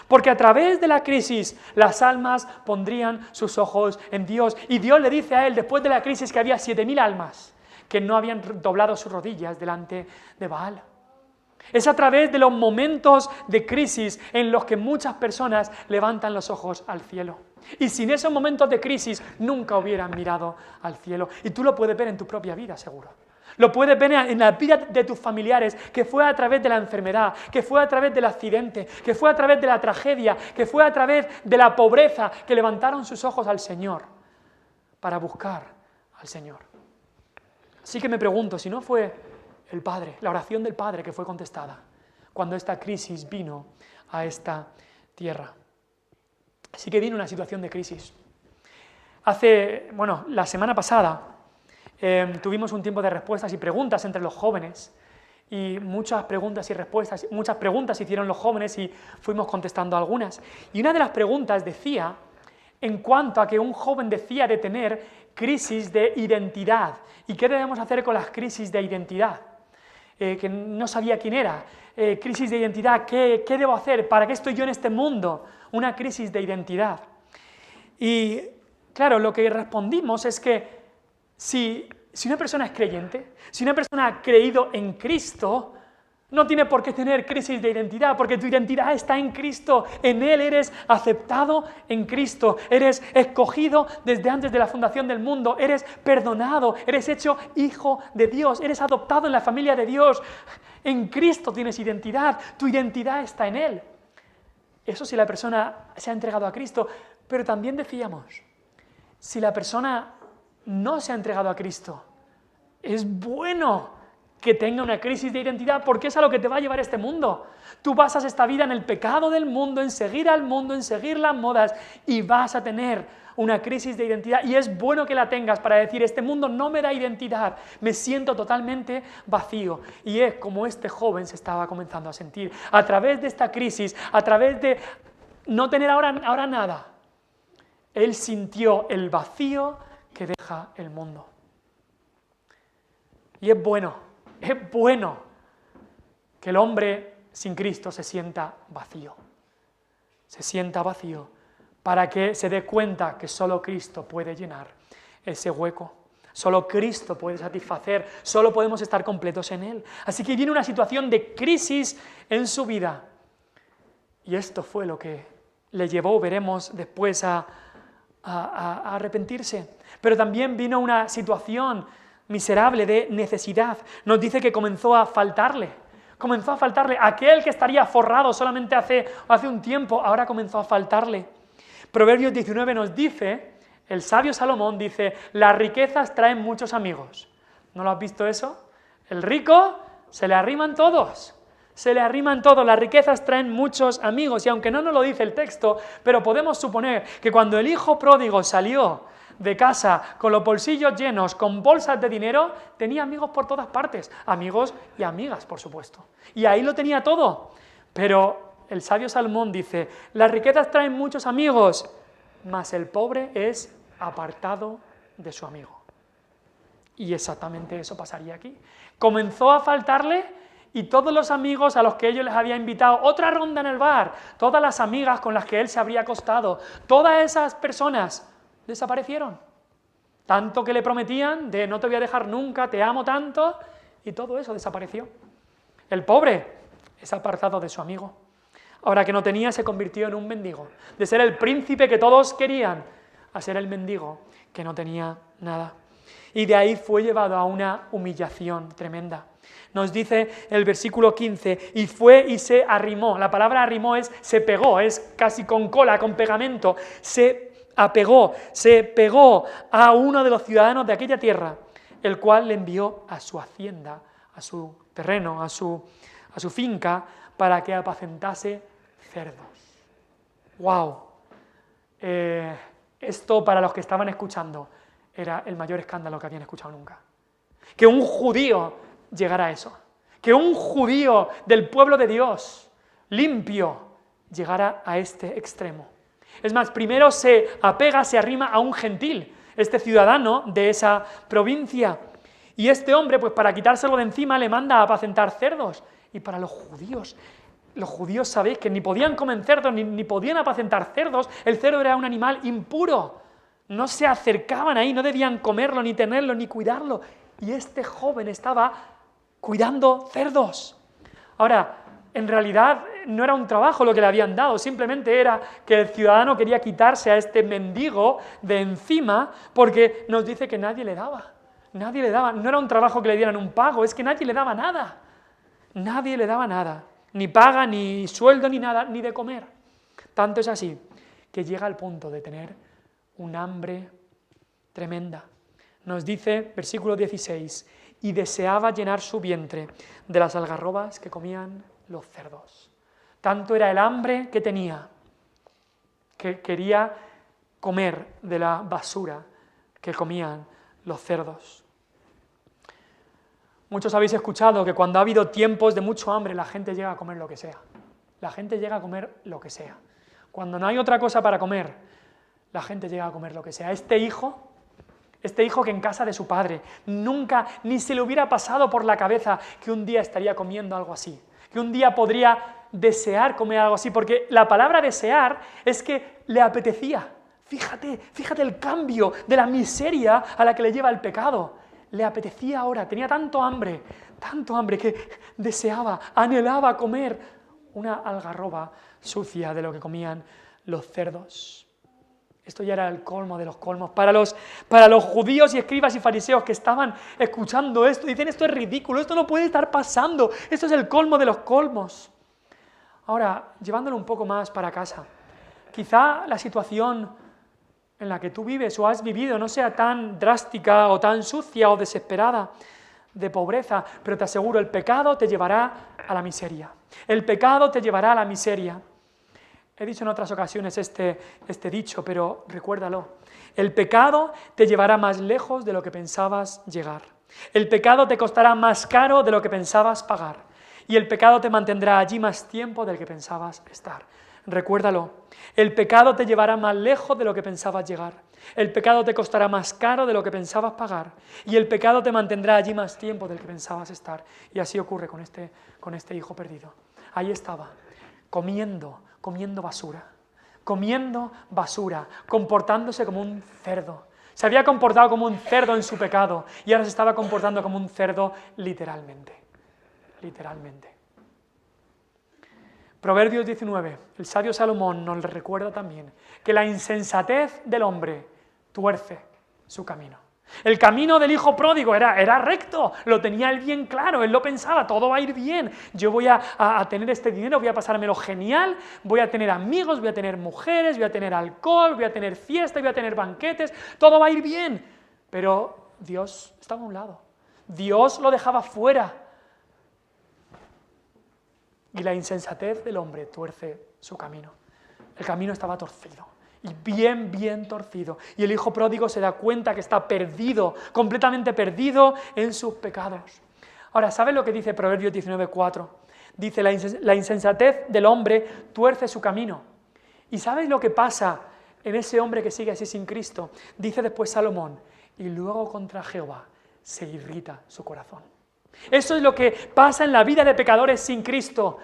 Porque a través de la crisis las almas pondrían sus ojos en Dios. Y Dios le dice a él, después de la crisis, que había 7.000 almas que no habían doblado sus rodillas delante de Baal. Es a través de los momentos de crisis en los que muchas personas levantan los ojos al cielo. Y sin esos momentos de crisis nunca hubieran mirado al cielo. Y tú lo puedes ver en tu propia vida, seguro. Lo puedes ver en la vida de tus familiares, que fue a través de la enfermedad, que fue a través del accidente, que fue a través de la tragedia, que fue a través de la pobreza, que levantaron sus ojos al Señor para buscar al Señor. Así que me pregunto, si no fue el Padre, la oración del Padre que fue contestada cuando esta crisis vino a esta tierra. Así que vino una situación de crisis. La semana pasada tuvimos un tiempo de respuestas y preguntas entre los jóvenes, y muchas preguntas hicieron los jóvenes y fuimos contestando algunas. Y una de las preguntas decía, en cuanto a que un joven decía de tener crisis de identidad, ¿y qué debemos hacer con las crisis de identidad? Que no sabía quién era, crisis de identidad, ¿qué debo hacer? ¿Para qué estoy yo en este mundo? Una crisis de identidad. Y claro, lo que respondimos es que si una persona es creyente, si una persona ha creído en Cristo, no tiene por qué tener crisis de identidad, porque tu identidad está en Cristo, en Él eres aceptado en Cristo, eres escogido desde antes de la fundación del mundo, eres perdonado, eres hecho hijo de Dios, eres adoptado en la familia de Dios. En Cristo tienes identidad, tu identidad está en Él. Eso si la persona se ha entregado a Cristo, pero también decíamos, si la persona no se ha entregado a Cristo, es bueno que tenga una crisis de identidad, porque es a lo que te va a llevar este mundo. Tú basas esta vida en el pecado del mundo, en seguir al mundo, en seguir las modas, y vas a tener una crisis de identidad, y es bueno que la tengas para decir, este mundo no me da identidad, me siento totalmente vacío. Y es como este joven se estaba comenzando a sentir, a través de esta crisis, a través de no tener ahora nada. Él sintió el vacío que deja el mundo. Y es bueno que el hombre sin Cristo se sienta vacío. Se sienta vacío para que se dé cuenta que solo Cristo puede llenar ese hueco. Solo Cristo puede satisfacer, solo podemos estar completos en Él. Así que viene una situación de crisis en su vida. Y esto fue lo que le llevó, veremos después, a a arrepentirse. Pero también vino una situación miserable de necesidad. Nos dice que comenzó a faltarle. Comenzó a faltarle. Aquel que estaría forrado solamente hace un tiempo, ahora comenzó a faltarle. Proverbios 19 nos dice, el sabio Salomón dice, las riquezas traen muchos amigos. ¿No lo has visto eso? El rico se le arriman todos. Se le arriman todos, las riquezas traen muchos amigos, y aunque no nos lo dice el texto, pero podemos suponer que cuando el hijo pródigo salió de casa con los bolsillos llenos, con bolsas de dinero, tenía amigos por todas partes, amigos y amigas, por supuesto. Y ahí lo tenía todo. Pero el sabio Salomón dice, las riquezas traen muchos amigos, mas el pobre es apartado de su amigo. Y exactamente eso pasaría aquí. Comenzó a faltarle, y todos los amigos a los que ellos les había invitado, otra ronda en el bar, todas las amigas con las que él se habría acostado, todas esas personas desaparecieron. Tanto que le prometían de no te voy a dejar nunca, te amo tanto, y todo eso desapareció. El pobre es apartado de su amigo. Ahora que no tenía, se convirtió en un mendigo. De ser el príncipe que todos querían, a ser el mendigo que no tenía nada. Y de ahí fue llevado a una humillación tremenda. Nos dice el versículo 15, y fue y se arrimó. La palabra arrimó es se pegó, es casi con cola, con pegamento. Se apegó, se pegó a uno de los ciudadanos de aquella tierra, el cual le envió a su hacienda, a su terreno, a su finca, para que apacentase cerdos. ¡Wow! Esto, para los que estaban escuchando, era el mayor escándalo que habían escuchado nunca. Que un judío llegara a eso, que un judío del pueblo de Dios, limpio, llegara a este extremo. Es más, primero se apega, se arrima a un gentil, este ciudadano de esa provincia, y este hombre, pues para quitárselo de encima, le manda a apacentar cerdos. Y para los judíos sabéis que ni podían comer cerdos, ni podían apacentar cerdos, el cerdo era un animal impuro, no se acercaban ahí, no debían comerlo, ni tenerlo, ni cuidarlo, y este joven estaba cuidando cerdos. Ahora, en realidad no era un trabajo lo que le habían dado, simplemente era que el ciudadano quería quitarse a este mendigo de encima porque nos dice que nadie le daba, no era un trabajo que le dieran un pago, es que nadie le daba nada, ni paga, ni sueldo, ni nada, ni de comer. Tanto es así que llega al punto de tener un hambre tremenda. Nos dice, versículo 16, y deseaba llenar su vientre de las algarrobas que comían los cerdos. Tanto era el hambre que tenía, que quería comer de la basura que comían los cerdos. Muchos habéis escuchado que cuando ha habido tiempos de mucho hambre, la gente llega a comer lo que sea. La gente llega a comer lo que sea. Cuando no hay otra cosa para comer, la gente llega a comer lo que sea. Este hijo que en casa de su padre nunca ni se le hubiera pasado por la cabeza que un día estaría comiendo algo así, que un día podría desear comer algo así, porque la palabra desear es que le apetecía. Fíjate el cambio de la miseria a la que le lleva el pecado. Le apetecía ahora, tenía tanto hambre que deseaba, anhelaba comer una algarroba sucia de lo que comían los cerdos. Esto ya era el colmo de los colmos. Para los judíos y escribas y fariseos que estaban escuchando esto, dicen esto es ridículo, esto no puede estar pasando, esto es el colmo de los colmos. Ahora, llevándolo un poco más para casa, quizá la situación en la que tú vives o has vivido no sea tan drástica o tan sucia o desesperada de pobreza, pero te aseguro, el pecado te llevará a la miseria. El pecado te llevará a la miseria. He dicho en otras ocasiones este dicho, pero recuérdalo. El pecado te llevará más lejos de lo que pensabas llegar. El pecado te costará más caro de lo que pensabas pagar. Y el pecado te mantendrá allí más tiempo del que pensabas estar. Recuérdalo. El pecado te llevará más lejos de lo que pensabas llegar. El pecado te costará más caro de lo que pensabas pagar. Y el pecado te mantendrá allí más tiempo del que pensabas estar. Y así ocurre con este hijo perdido. Ahí estaba, comiendo basura, comportándose como un cerdo. Se había comportado como un cerdo en su pecado y ahora se estaba comportando como un cerdo literalmente. Proverbios 19, el sabio Salomón nos recuerda también que la insensatez del hombre tuerce su camino. El camino del hijo pródigo era recto, lo tenía él bien claro, él lo pensaba, todo va a ir bien, yo voy a tener este dinero, voy a pasármelo genial, voy a tener amigos, voy a tener mujeres, voy a tener alcohol, voy a tener fiesta, voy a tener banquetes, todo va a ir bien. Pero Dios estaba a un lado, Dios lo dejaba fuera. Y la insensatez del hombre tuerce su camino. El camino estaba torcido. Y bien torcido. Y el hijo pródigo se da cuenta que está perdido, completamente perdido en sus pecados. Ahora, ¿sabes lo que dice Proverbios 19:4? Dice, la insensatez del hombre tuerce su camino. ¿Y sabes lo que pasa en ese hombre que sigue así sin Cristo? Dice después Salomón, y luego contra Jehová se irrita su corazón. Eso es lo que pasa en la vida de pecadores sin Cristo.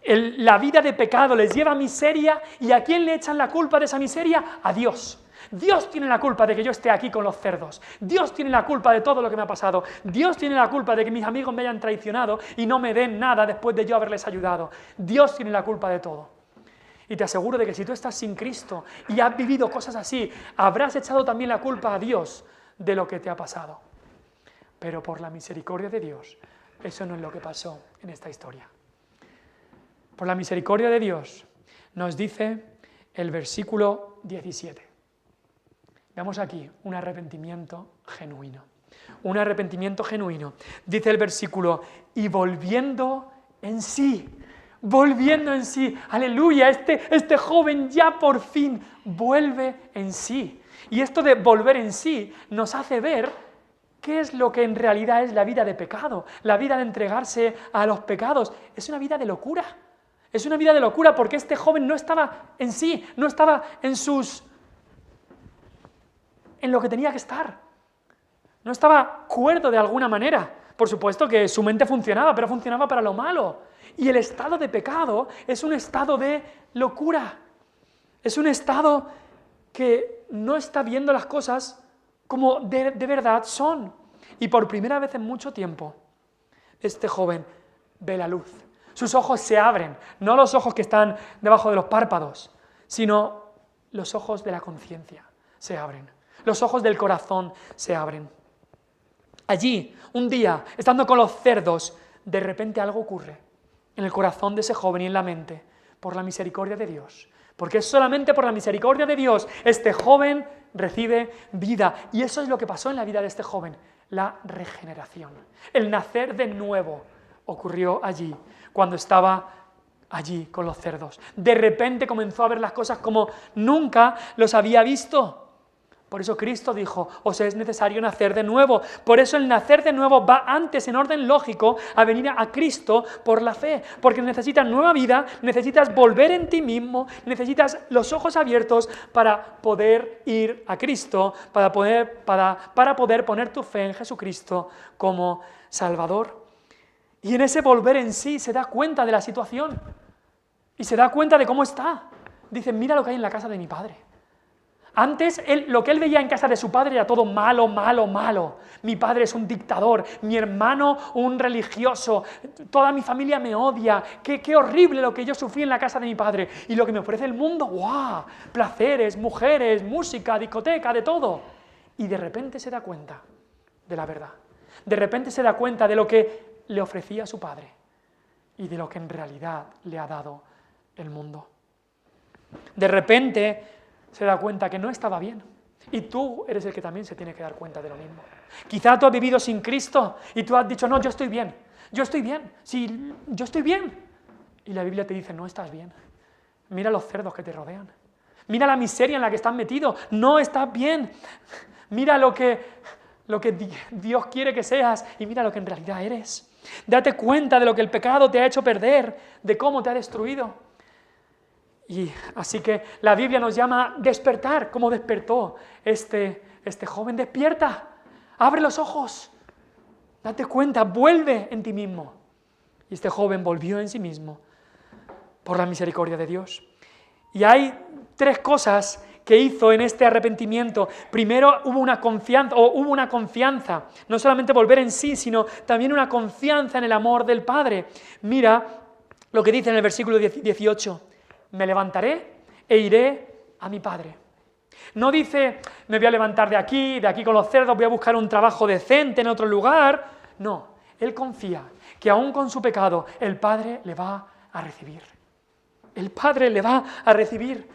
La vida de pecado les lleva a miseria, ¿y a quién le echan la culpa de esa miseria? A Dios. Dios tiene la culpa de que yo esté aquí con los cerdos. Dios tiene la culpa de todo lo que me ha pasado. Dios tiene la culpa de que mis amigos me hayan traicionado y no me den nada después de yo haberles ayudado. Dios tiene la culpa de todo. Y te aseguro de que si tú estás sin Cristo y has vivido cosas así, habrás echado también la culpa a Dios de lo que te ha pasado. Pero por la misericordia de Dios, eso no es lo que pasó en esta historia. Por la misericordia de Dios, nos dice el versículo 17. Veamos aquí un arrepentimiento genuino. Un arrepentimiento genuino. Dice el versículo, y volviendo en sí. Volviendo en sí. Aleluya, este joven ya por fin vuelve en sí. Y esto de volver en sí nos hace ver qué es lo que en realidad es la vida de pecado. La vida de entregarse a los pecados. Es una vida de locura. Es una vida de locura porque este joven no estaba en sí, no estaba en lo que tenía que estar. No estaba cuerdo de alguna manera. Por supuesto que su mente funcionaba, pero funcionaba para lo malo. Y el estado de pecado es un estado de locura. Es un estado que no está viendo las cosas como de verdad son. Y por primera vez en mucho tiempo, este joven ve la luz. Sus ojos se abren, no los ojos que están debajo de los párpados, sino los ojos de la conciencia se abren, los ojos del corazón se abren. Allí, un día, estando con los cerdos, de repente algo ocurre en el corazón de ese joven y en la mente, por la misericordia de Dios. Porque es solamente por la misericordia de Dios este joven recibe vida. Y eso es lo que pasó en la vida de este joven, la regeneración, el nacer de nuevo ocurrió allí, cuando estaba allí con los cerdos. De repente comenzó a ver las cosas como nunca los había visto. Por eso Cristo dijo, os es necesario nacer de nuevo. Por eso el nacer de nuevo va antes, en orden lógico, a venir a Cristo por la fe. Porque necesitas nueva vida, necesitas volver en ti mismo, necesitas los ojos abiertos para poder ir a Cristo, para poder poner tu fe en Jesucristo como Salvador. Y en ese volver en sí se da cuenta de la situación y se da cuenta de cómo está. Dice, mira lo que hay en la casa de mi padre. Antes, lo que él veía en casa de su padre era todo malo, malo, malo. Mi padre es un dictador, mi hermano un religioso, toda mi familia me odia. Qué horrible lo que yo sufrí en la casa de mi padre. Y lo que me ofrece el mundo, ¡guau! Placeres, mujeres, música, discoteca, de todo. Y de repente se da cuenta de la verdad. De repente se da cuenta de lo que le ofrecía a su padre y de lo que en realidad le ha dado el mundo. De repente se da cuenta que no estaba bien. Y tú eres el que también se tiene que dar cuenta de lo mismo. Quizá tú has vivido sin Cristo y tú has dicho, no, yo estoy bien, sí, yo estoy bien. Y la Biblia te dice, no estás bien. Mira los cerdos que te rodean. Mira la miseria en la que estás metido, no estás bien. Mira lo que Dios quiere que seas y mira lo que en realidad eres. Date cuenta de lo que el pecado te ha hecho perder, de cómo te ha destruido. Y así que la Biblia nos llama a despertar, como despertó este joven. Despierta, abre los ojos, date cuenta, vuelve en ti mismo. Y este joven volvió en sí mismo por la misericordia de Dios. Y hay tres cosas que hizo en este arrepentimiento. Primero hubo una confianza, no solamente volver en sí, sino también una confianza en el amor del Padre. Mira lo que dice en el versículo 18, me levantaré e iré a mi padre. No dice, me voy a levantar de aquí con los cerdos, voy a buscar un trabajo decente en otro lugar. No, él confía que aún con su pecado el Padre le va a recibir. El Padre le va a recibir.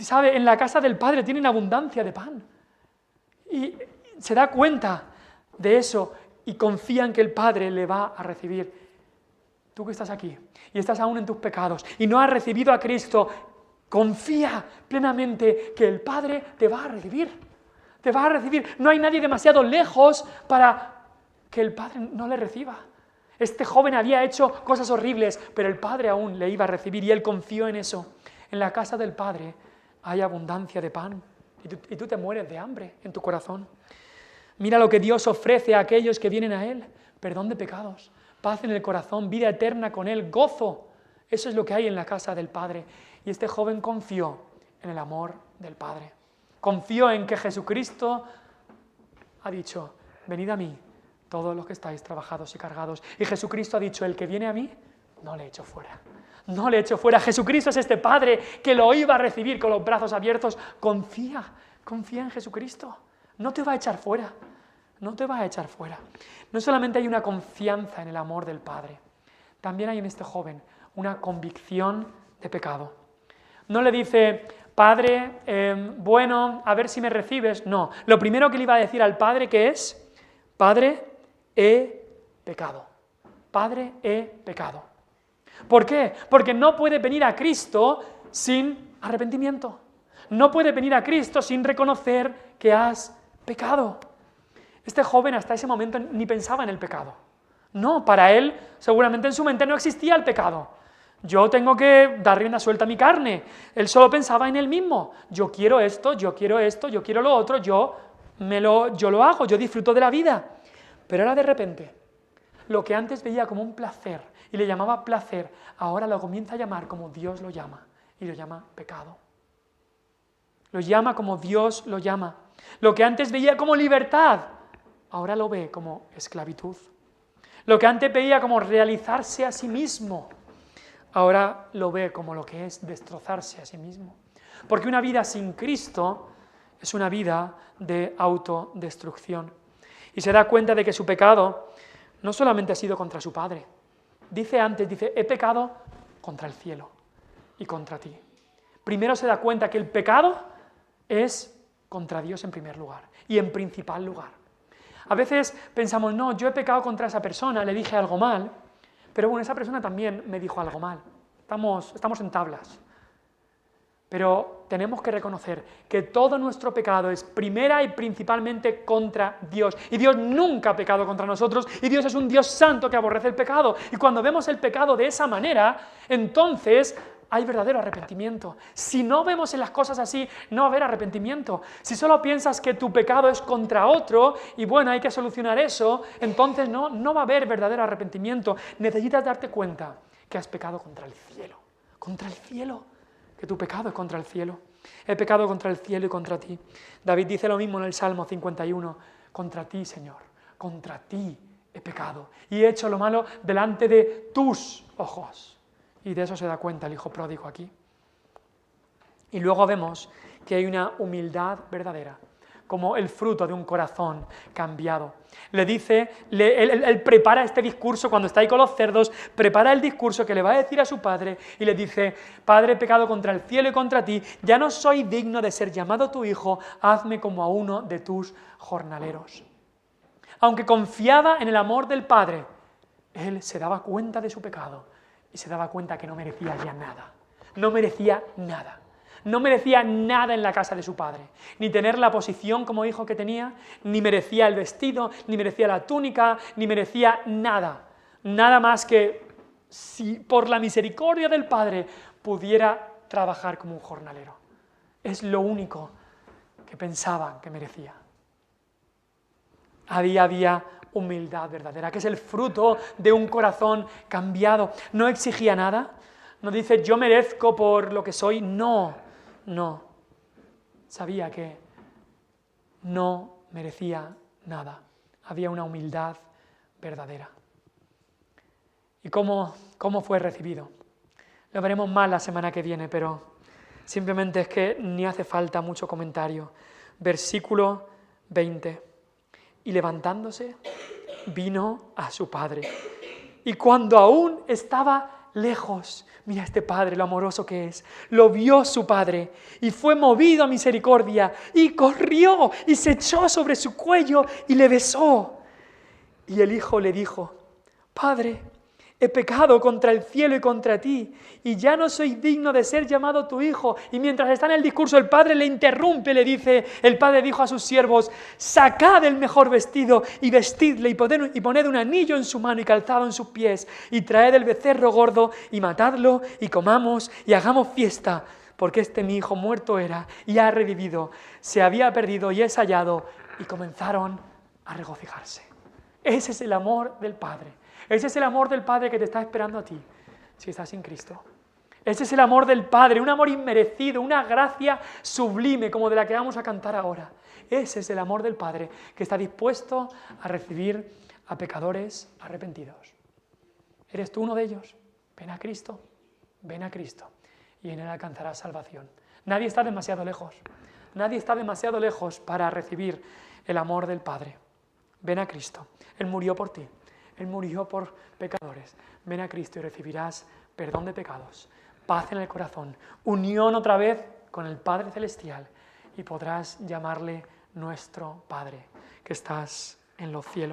¿Sabe? En la casa del Padre tienen abundancia de pan. Y se da cuenta de eso y confía en que el Padre le va a recibir. Tú que estás aquí y estás aún en tus pecados y no has recibido a Cristo, confía plenamente que el Padre te va a recibir. Te va a recibir. No hay nadie demasiado lejos para que el Padre no le reciba. Este joven había hecho cosas horribles, pero el Padre aún le iba a recibir y él confió en eso. En la casa del Padre hay abundancia de pan y tú te mueres de hambre en tu corazón. Mira lo que Dios ofrece a aquellos que vienen a Él: perdón de pecados, paz en el corazón, vida eterna con Él, gozo. Eso es lo que hay en la casa del Padre. Y este joven confió en el amor del Padre. Confió en que Jesucristo ha dicho: venid a mí, todos los que estáis trabajados y cargados. Y Jesucristo ha dicho: el que viene a mí, no le echo fuera. No le echo fuera. Jesucristo es este Padre que lo iba a recibir con los brazos abiertos. Confía en Jesucristo. No te va a echar fuera. No te va a echar fuera. No solamente hay una confianza en el amor del Padre, también hay en este joven una convicción de pecado. No le dice: Padre, bueno, a ver si me recibes. No, lo primero que le iba a decir al Padre, ¿qué es? Padre, he pecado. Padre, he pecado. ¿Por qué? Porque no puede venir a Cristo sin arrepentimiento. No puede venir a Cristo sin reconocer que has pecado. Este joven hasta ese momento ni pensaba en el pecado. No, para él seguramente en su mente no existía el pecado. Yo tengo que dar rienda suelta a mi carne. Él solo pensaba en él mismo. Yo quiero esto, yo quiero esto, yo quiero lo otro, yo lo hago, yo disfruto de la vida. Pero ahora de repente, lo que antes veía como un placer y le llamaba placer, ahora lo comienza a llamar como Dios lo llama, y lo llama pecado. Lo llama como Dios lo llama. Lo que antes veía como libertad, ahora lo ve como esclavitud. Lo que antes veía como realizarse a sí mismo, ahora lo ve como lo que es destrozarse a sí mismo. Porque una vida sin Cristo es una vida de autodestrucción. Y se da cuenta de que su pecado no solamente ha sido contra su padre. Dice, he pecado contra el cielo y contra ti. Primero se da cuenta que el pecado es contra Dios en primer lugar y en principal lugar. A veces pensamos, no, yo he pecado contra esa persona, le dije algo mal, pero bueno, esa persona también me dijo algo mal. Estamos en tablas. Pero tenemos que reconocer que todo nuestro pecado es primera y principalmente contra Dios. Y Dios nunca ha pecado contra nosotros, y Dios es un Dios santo que aborrece el pecado. Y cuando vemos el pecado de esa manera, entonces hay verdadero arrepentimiento. Si no vemos en las cosas así, no va a haber arrepentimiento. Si solo piensas que tu pecado es contra otro, y bueno, hay que solucionar eso, entonces no va a haber verdadero arrepentimiento. Necesitas darte cuenta que has pecado contra el cielo. Contra el cielo. Que tu pecado es contra el cielo. He pecado contra el cielo y contra ti. David dice lo mismo en el Salmo 51. Contra ti, Señor, contra ti he pecado y he hecho lo malo delante de tus ojos. Y de eso se da cuenta el hijo pródigo aquí. Y luego vemos que hay una humildad verdadera, como el fruto de un corazón cambiado. Le dice, él prepara este discurso cuando está ahí con los cerdos, prepara el discurso que le va a decir a su padre y le dice: Padre, he pecado contra el cielo y contra ti, ya no soy digno de ser llamado tu hijo, hazme como a uno de tus jornaleros. Aunque confiaba en el amor del Padre, él se daba cuenta de su pecado y se daba cuenta que no merecía ya nada. No merecía nada. No merecía nada en la casa de su padre, ni tener la posición como hijo que tenía, ni merecía el vestido, ni merecía la túnica, ni merecía nada. Nada más que si por la misericordia del Padre pudiera trabajar como un jornalero. Es lo único que pensaban que merecía. Había humildad verdadera, que es el fruto de un corazón cambiado. No exigía nada, no dice yo merezco por lo que soy, no. Sabía que no merecía nada. Había una humildad verdadera. ¿Y cómo fue recibido? Lo veremos más la semana que viene, pero simplemente es que ni hace falta mucho comentario. Versículo 20. Y levantándose, vino a su padre. Y cuando aún estaba lejos, mira este padre, lo amoroso que es, lo vio su padre y fue movido a misericordia y corrió y se echó sobre su cuello y le besó. Y el hijo le dijo: Padre, he pecado contra el cielo y contra ti, y ya no soy digno de ser llamado tu hijo. Y mientras está en el discurso, el padre le interrumpe, le dice, el padre dijo a sus siervos: sacad el mejor vestido y vestidle, y poned un anillo en su mano y calzado en sus pies, y traed el becerro gordo y matadlo, y comamos y hagamos fiesta, porque este mi hijo muerto era y ha revivido, se había perdido y es hallado. Y comenzaron a regocijarse. Ese es el amor del Padre. Ese es el amor del Padre que te está esperando a ti, si estás sin Cristo. Ese es el amor del Padre, un amor inmerecido, una gracia sublime, como de la que vamos a cantar ahora. Ese es el amor del Padre, que está dispuesto a recibir a pecadores arrepentidos. ¿Eres tú uno de ellos? Ven a Cristo, y en Él alcanzarás salvación. Nadie está demasiado lejos. Nadie está demasiado lejos para recibir el amor del Padre. Ven a Cristo. Él murió por ti. Él murió por pecadores. Ven a Cristo y recibirás perdón de pecados, paz en el corazón, unión otra vez con el Padre Celestial, y podrás llamarle nuestro Padre, que estás en los cielos.